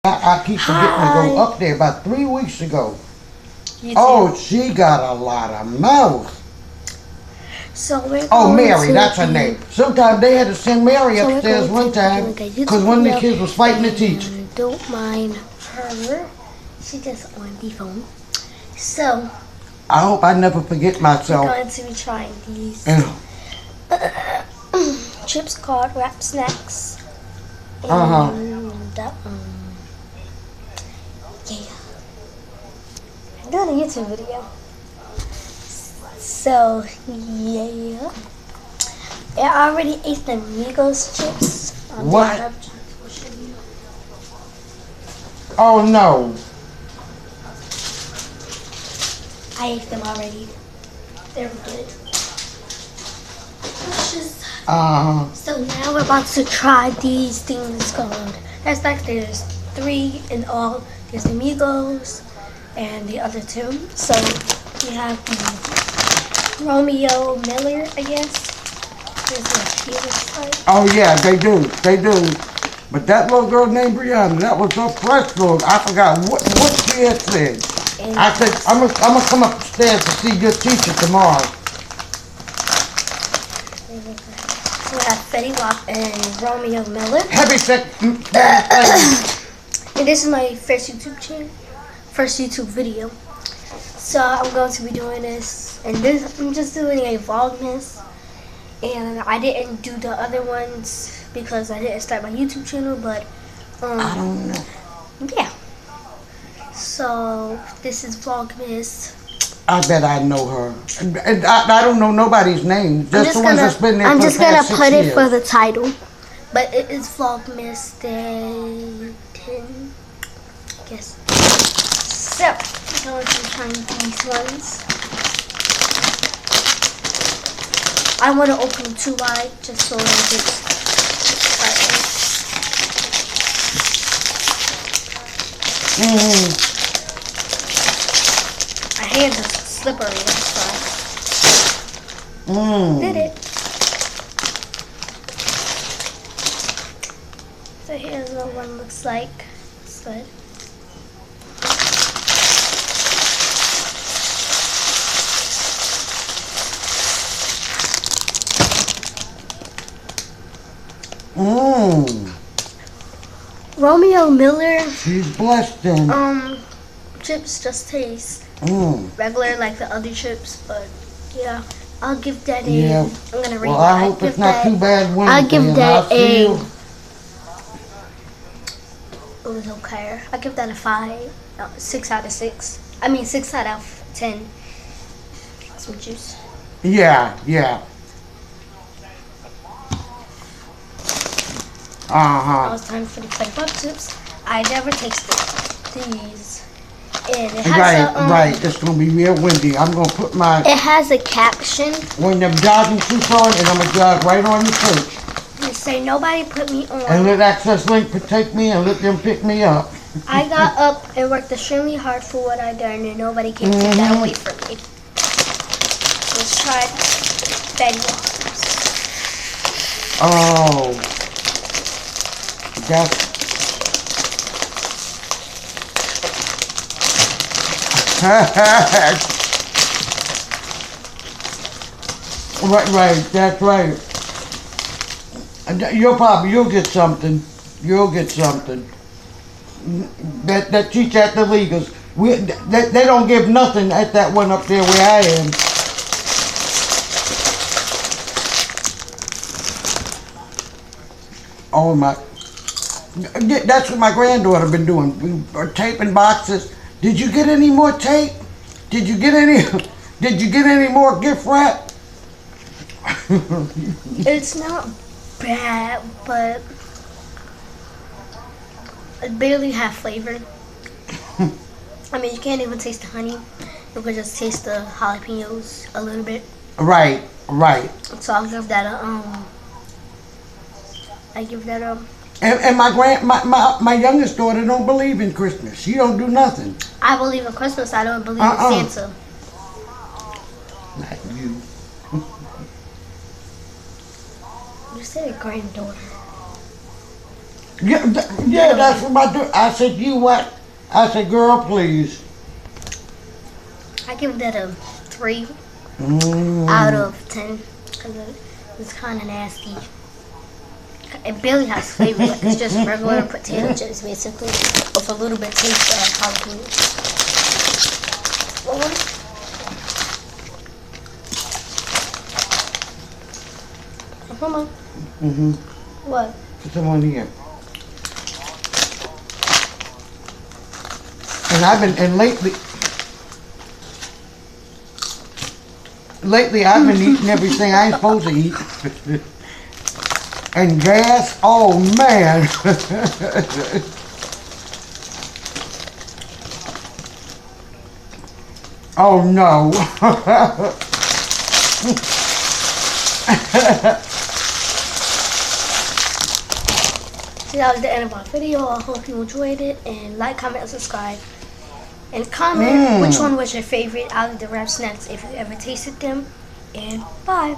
I keep forgetting to go up there about 3 weeks ago. You she got a lot of mouth. So we're Mary, that's her name. Sometimes they had to send Mary upstairs one time because one of the kids was fighting the teacher. Don't mind her. She just on the phone. So I hope I never forget myself. we're going to be trying these chips called Wrap Snacks. And yeah, I'm doing a YouTube video. So yeah, I already ate the Migos chips. What? Oh no! I ate them already. They were good. So now we're about to try these things called. There's 3 in all. There's the Migos and the other 2. So we have the Romeo Miller, I guess. There's a like. Oh yeah, they do. But that little girl named Brianna, that was her first girl. I forgot what she had said. And I said, I'm gonna come upstairs to see your teacher tomorrow. So we have Fetty Wap and Romeo Miller. Heavy set. And this is my first YouTube video. So I'm going to be doing this, and I'm just doing a Vlogmas. And I didn't do the other ones because I didn't start my YouTube channel, but I don't know. Yeah. So this is Vlogmas. I bet I know her. I don't know nobody's name. Just the ones that's been there. I'm just gonna put it for the title. But it is Vlogmas Day 10, I guess. So I'm going to be trying these ones. I want to open 2 wide just so it gets started. My hands are slippery, that's why. Did it. So here's what one looks like. It's good. Romeo Miller. She's blessed then. Chips just taste regular like the other chips, but yeah, I'll give that a. I'm gonna rate. Well, I hope it's not too bad. I'll give that a. It was okay. I'll give that a 6 out of 6. I mean 6 out of 10. Some juice. Yeah. Now it's time for the Fetty Wap chips. I never tasted these. And it has right. It's gonna be real windy. I'm gonna put my. It has a caption. When them jogging suits on, and I'm gonna jog right on the church. They say nobody put me on. And let Access Link take me and let them pick me up. I got up and worked extremely hard for what I done, and nobody can take that away from me. Let's try Fetty Wap. Oh. That's right. That's right. You'll get something. That teach at the Legals. They don't give nothing at that one up there where I am. Oh my. That's what my granddaughter been doing. We are taping boxes. Did you get any more tape? Did you get any more gift wrap? It's not bad, but it barely have flavor. I mean, you can't even taste the honey. You can just taste the jalapenos a little bit. Right. So I'll give that a. And my youngest daughter don't believe in Christmas. She don't do nothing. I believe in Christmas. I don't believe in Santa. Not you. You said granddaughter. Yeah, yeah, that's what I do. I said, you what? I said, girl, please. I give that a 3 out of 10 because it's kind of nasty. It barely has flavor. Like it's just regular potato chips, basically, with a little bit taste of jalapeno. Come on. What? Put some on here. And lately I've been eating everything I ain't supposed to eat. And gas, oh man. Oh no. So that was the end of our video. I hope you enjoyed it, and like, comment, and subscribe. And comment which one was your favorite out of the wrap snacks if you ever tasted them. And bye.